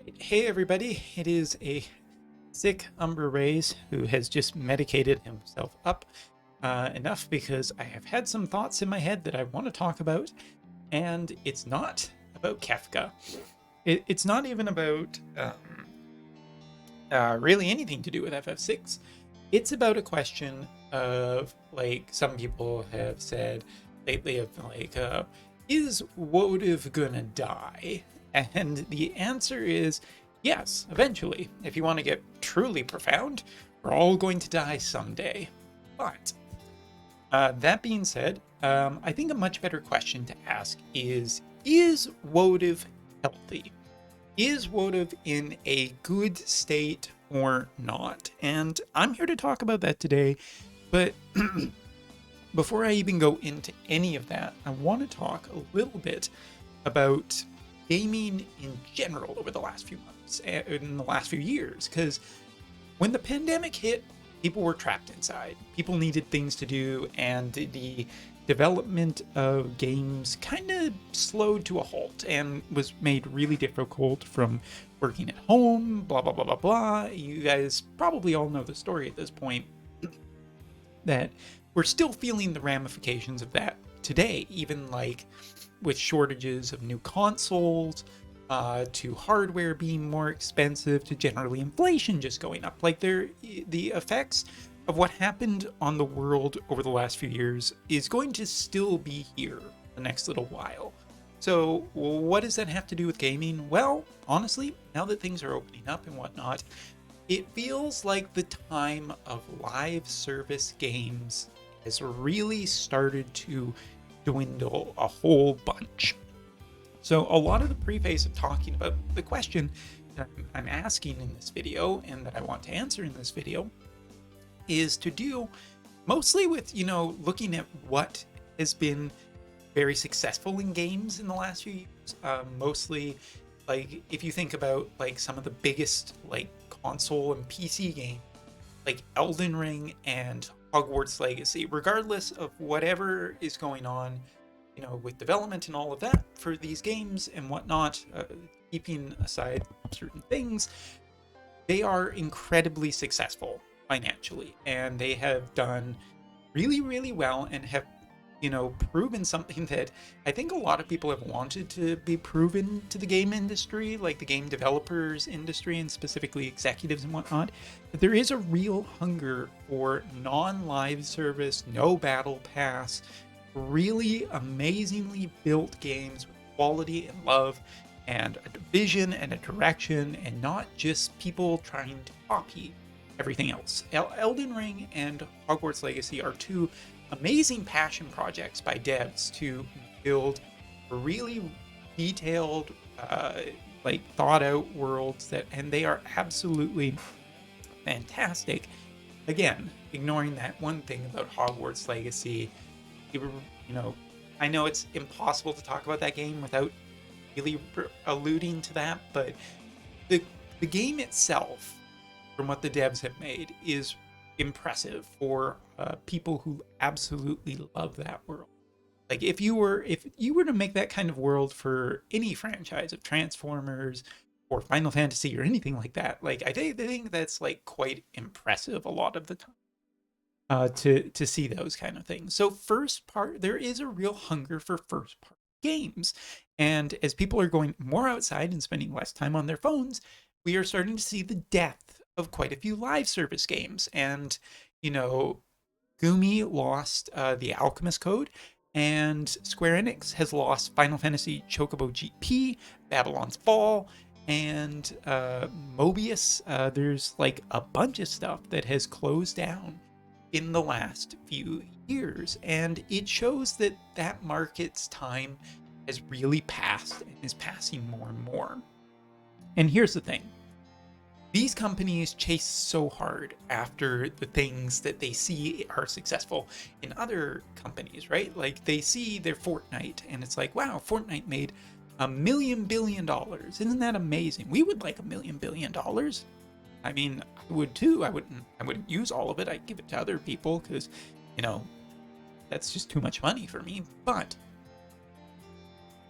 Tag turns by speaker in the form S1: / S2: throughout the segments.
S1: Right. Hey everybody, it is a sick Umbra Rays who has just medicated himself up enough because I have had some thoughts in my head that I want to talk about, and it's not about Kefka. It's not even about really anything to do with FF6. It's about a question of, like, some people have said lately, of like, is Wotv gonna die? And the answer is yes, eventually. If you want to get truly profound, we're all going to die someday. But that being said, I think a much better question to ask is Wotv healthy? Is Wotv in a good state or not? And I'm here to talk about that today. But before I even go into any of that, I want to talk a little bit about gaming in general over the last few months, in the last few years. Because when the pandemic hit, people were trapped inside. People needed things to do, and the development of games kind of slowed to a halt and was made really difficult from working at home, blah, blah, blah, blah, blah. You guys probably all know the story at this point, that we're still feeling the ramifications of that today, even like with shortages of new consoles, to hardware being more expensive, to generally inflation just going up. Like, the effects of what happened on the world over the last few years is going to still be here the next little while. So what does that have to do with gaming? Well, honestly, now that things are opening up and whatnot, it feels like the time of live service games has really started to dwindle a whole bunch. So a lot of the preface of talking about the question that I'm asking in this video, and that I want to answer in this video, is to deal mostly with, looking at what has been very successful in games in the last few years. Mostly, like, if you think about like some of the biggest like console and PC games, like Elden Ring and Hogwarts Legacy, regardless of whatever is going on, with development and all of that for these games and whatnot, keeping aside certain things, they are incredibly successful financially, and they have done really, really well, and have, proven something that I think a lot of people have wanted to be proven to the game industry, like the game developers industry, and specifically executives and whatnot, that there is a real hunger for non-live service, no battle pass, really amazingly built games with quality and love and a vision and a direction, and not just people trying to copy everything else. Elden Ring and Hogwarts Legacy are two amazing passion projects by devs to build really detailed, like thought out worlds, and they are absolutely fantastic. Again, ignoring that one thing about Hogwarts Legacy, I know it's impossible to talk about that game without really alluding to that, but the game itself, from what the devs have made, is impressive for people who absolutely love that world. Like, if you were to make that kind of world for any franchise of Transformers or Final Fantasy or anything like that, like, I think that's like quite impressive a lot of the time. To see those kind of things. So first part, there is a real hunger for first part games. And as people are going more outside and spending less time on their phones, we are starting to see the death of quite a few live service games. And, Gumi lost the Alchemist Code, and Square Enix has lost Final Fantasy Chocobo GP, Babylon's Fall, and Mobius. There's like a bunch of stuff that has closed down in the last few years, and it shows that that market's time has really passed and is passing more and more. And here's the thing: these companies chase so hard after the things that they see are successful in other companies, right? Like, they see their Fortnite and it's like, wow, Fortnite made $1 billion. Isn't that amazing? We would like $1 billion. I mean, I would too. I wouldn't use all of it. I'd give it to other people because, that's just too much money for me. But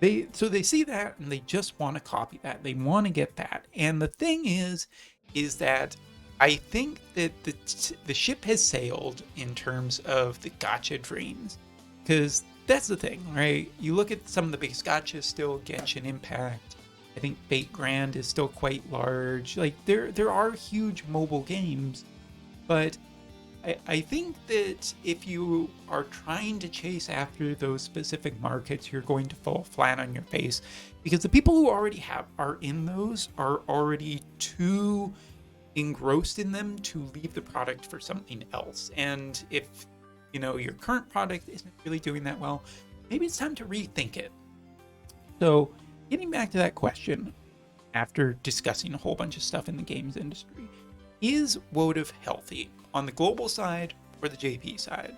S1: They see that and they just want to copy that. They want to get that. And the thing is that I think that the ship has sailed in terms of the gotcha dreams, because that's the thing, right? You look at some of the biggest gotchas still, Genshin Impact. I think Fate Grand is still quite large. Like there are huge mobile games, but I think that if you are trying to chase after those specific markets, you're going to fall flat on your face, because the people who already are in those are already too engrossed in them to leave the product for something else. And if your current product isn't really doing that well, maybe it's time to rethink it. So, getting back to that question, after discussing a whole bunch of stuff in the games industry, is Wotv healthy on the global side or the JP side?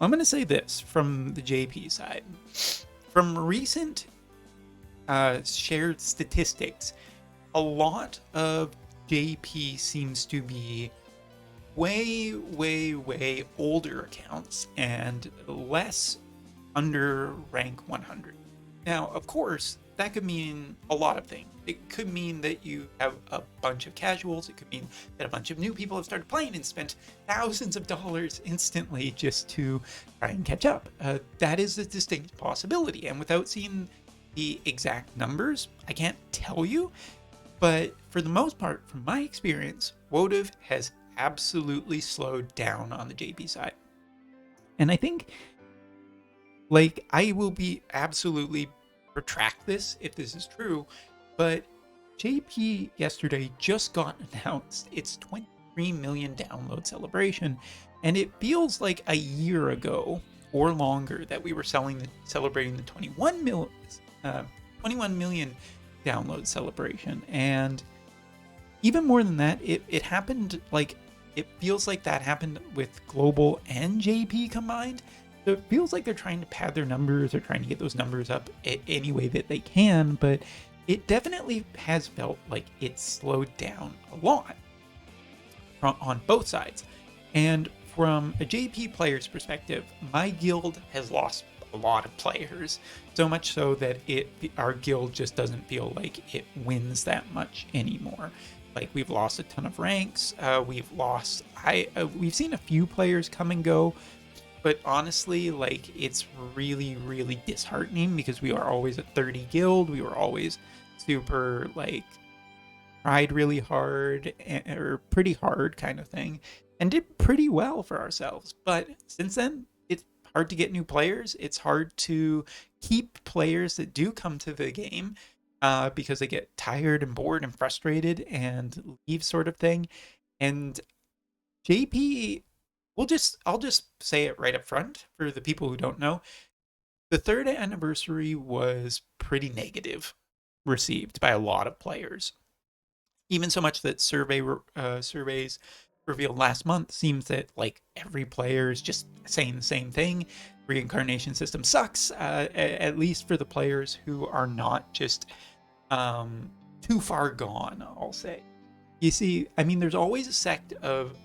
S1: I'm going to say this from the JP side. From recent shared statistics, a lot of JP seems to be way older accounts and less under rank 100. Now, of course, that could mean a lot of things. It could mean that you have a bunch of casuals. It could mean that a bunch of new people have started playing and spent thousands of dollars instantly just to try and catch up. That is a distinct possibility. And without seeing the exact numbers, I can't tell you. But for the most part, from my experience, Wotv has absolutely slowed down on the JP side. And I think, I will be absolutely retract this if this is true, but JP yesterday just got announced its 23 million download celebration, and it feels like a year ago or longer that we were celebrating the 21 million download celebration. And even more than that, it happened, it feels like that happened with global and JP combined. So it feels like they're trying to pad their numbers, they're trying to get those numbers up any way that they can, but it definitely has felt like it's slowed down a lot on both sides. And from a JP player's perspective, my guild has lost a lot of players, so much so that our guild just doesn't feel like it wins that much anymore. Like, we've lost a ton of ranks, we've seen a few players come and go, but honestly, it's really disheartening, because we are always a 30 guild. We were always super, tried really hard, or pretty hard kind of thing, and did pretty well for ourselves. But since then, it's hard to get new players. It's hard to keep players that do come to the game, because they get tired and bored and frustrated and leave, sort of thing. And JP, I'll just say it right up front for the people who don't know. The third anniversary was pretty negative received by a lot of players. Even so much that surveys revealed last month seems that every player is just saying the same thing. Reincarnation system sucks, at least for the players who are not just too far gone, I'll say. You see, I mean, there's always a sect of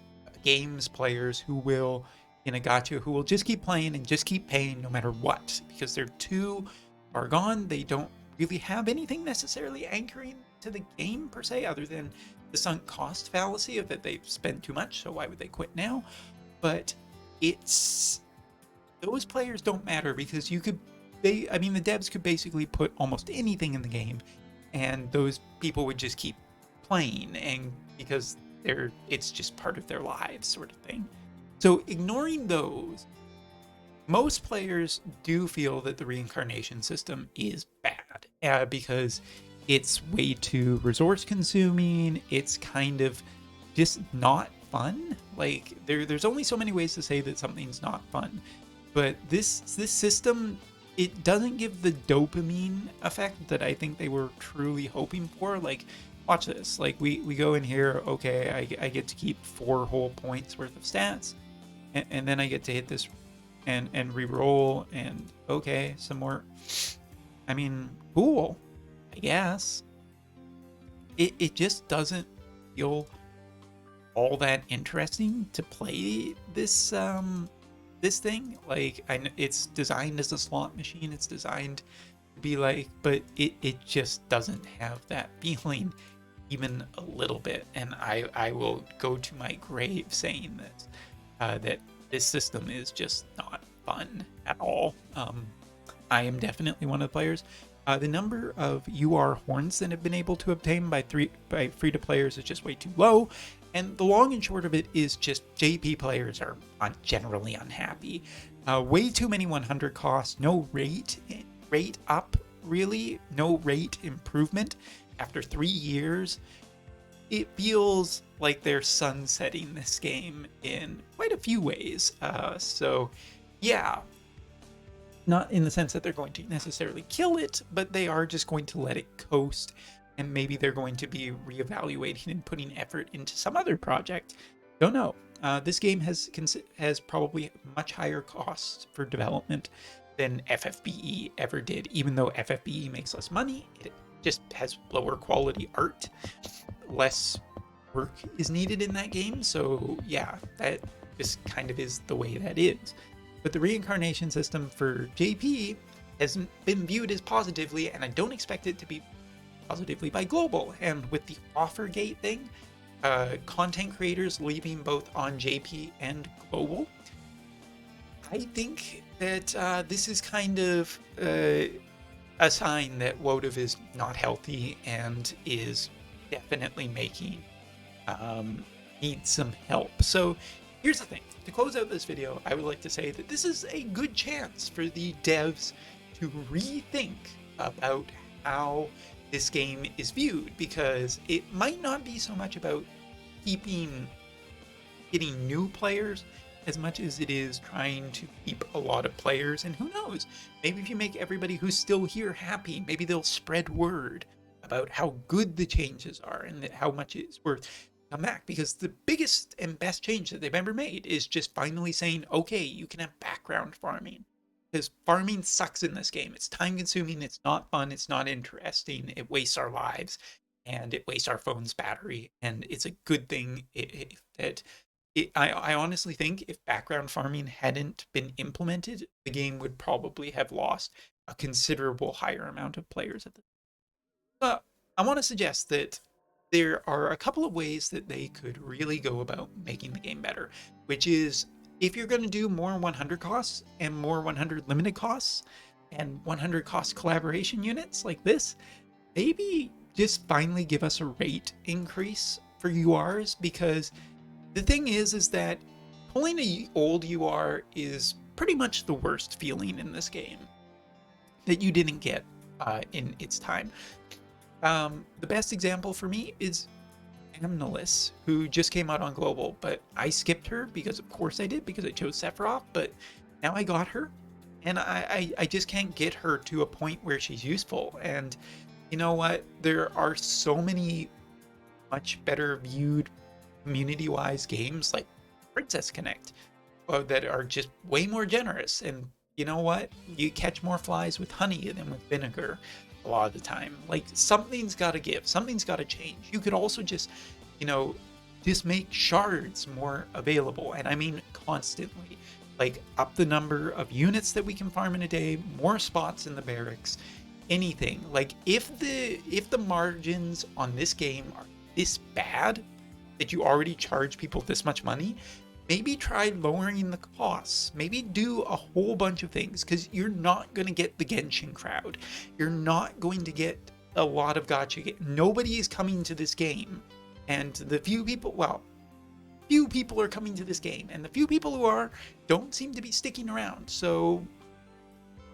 S1: games players who will, in a gacha, who will just keep playing and just keep paying no matter what, because they're too far gone. They don't really have anything necessarily anchoring to the game per se, other than the sunk cost fallacy of that they've spent too much, so why would they quit now? But those players don't matter, because the devs could basically put almost anything in the game, and those people would just keep playing, and because it's just part of their lives, sort of thing. So ignoring those, most players do feel that the reincarnation system is bad, because it's way too resource consuming. It's kind of just not fun. There's only so many ways to say that something's not fun, but this system, it doesn't give the dopamine effect that I think they were truly hoping for. Watch this. We go in here, okay, I get to keep 4 whole points worth of stats, and then I get to hit this and re-roll, and okay, some more. I mean, cool, I guess. It just doesn't feel all that interesting to play this thing. It's designed as a slot machine. It's designed be like, but it just doesn't have that feeling even a little bit. And I will go to my grave saying this, that this system is just not fun at all. I am definitely one of the players. The number of UR horns that have been able to obtain by free to players is just way too low. And the long and short of it is just JP players are generally unhappy. Way too many 100 costs, no rate up, really, no rate improvement. After 3 years, it feels like they're sunsetting this game in quite a few ways. So yeah, not in the sense that they're going to necessarily kill it, but they are just going to let it coast, and maybe they're going to be reevaluating and putting effort into some other project. Don't know. This game has probably much higher costs for development than FFBE ever did. Even though FFBE makes less money, it just has lower quality art. Less work is needed in that game. So yeah, that just kind of is the way that is. But the reincarnation system for JP hasn't been viewed as positively, and I don't expect it to be positively by Global. And with the offer gate thing, content creators leaving both on JP and Global, I think that this is kind of a sign that Wotv is not healthy and is definitely making needs some help. So here's the thing. To close out this video, I would like to say that this is a good chance for the devs to rethink about how this game is viewed, because it might not be so much about getting new players as much as it is trying to keep a lot of players. And who knows, maybe if you make everybody who's still here happy, maybe they'll spread word about how good the changes are and that how much it's worth come back. Because the biggest and best change that they've ever made is just finally saying, okay, you can have background farming, because farming sucks in this game. It's time consuming, it's not fun, it's not interesting, it wastes our lives, and it wastes our phone's battery. And it's a good thing I honestly think if background farming hadn't been implemented, the game would probably have lost a considerable higher amount of players at the But I want to suggest that there are a couple of ways that they could really go about making the game better, which is, if you're going to do more 100 costs and more 100 limited costs and 100 cost collaboration units like this, maybe just finally give us a rate increase for URs. Because the thing is that pulling a old UR is pretty much the worst feeling in this game that you didn't get in its time. The best example for me is Amnelis, who just came out on Global, but I skipped her because of course I did, because I chose Sephiroth, but now I got her, and I just can't get her to a point where she's useful. And you know what? There are so many much better viewed community-wise games like Princess Connect that are just way more generous. And you know what? You catch more flies with honey than with vinegar a lot of the time. Like, something's got to give, something's got to change. You could also just, just make shards more available, and I mean constantly. Like, up the number of units that we can farm in a day, more spots in the barracks, anything. Like, if the margins on this game are this bad that you already charge people this much money, maybe try lowering the costs. Maybe do a whole bunch of things, because you're not going to get the Genshin crowd. You're not going to get a lot of gacha. Nobody is coming to this game. And the few people are coming to this game. And the few people who are don't seem to be sticking around. So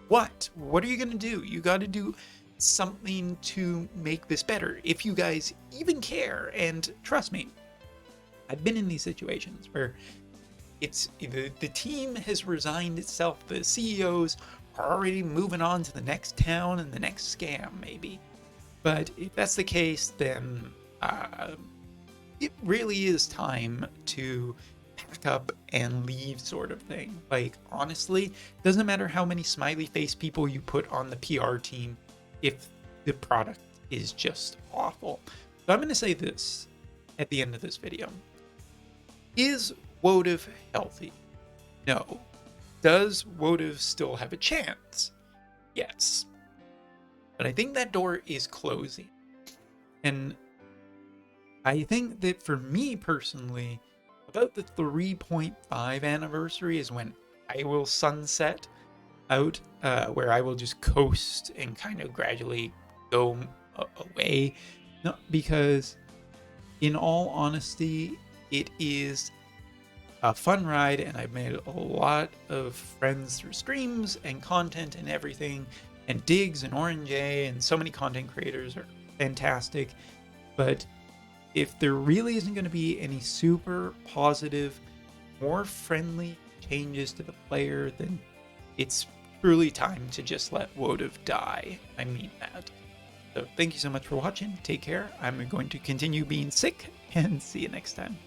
S1: what are you going to do? You got to do something to make this better, if you guys even care. And trust me, I've been in these situations where it's the team has resigned itself. The CEOs are already moving on to the next town and the next scam, maybe. But if that's the case, then it really is time to pack up and leave, sort of thing. Like, honestly, doesn't matter how many smiley face people you put on the PR team if the product is just awful. So I'm going to say this at the end of this video. Is Wotv healthy? No. Does Wotv still have a chance? Yes. but I think that door is closing. And I think that for me personally, about the 3.5 anniversary is when I will sunset out, where I will just coast and kind of gradually go away. No, because in all honesty, it is a fun ride, and I've made a lot of friends through streams and content and everything, and Diggs and Orange A, and so many content creators are fantastic. But if there really isn't going to be any super positive, more friendly changes to the player, then it's truly time to just let Wotv die. I mean that. So thank you so much for watching. Take care. I'm going to continue being sick, and see you next time.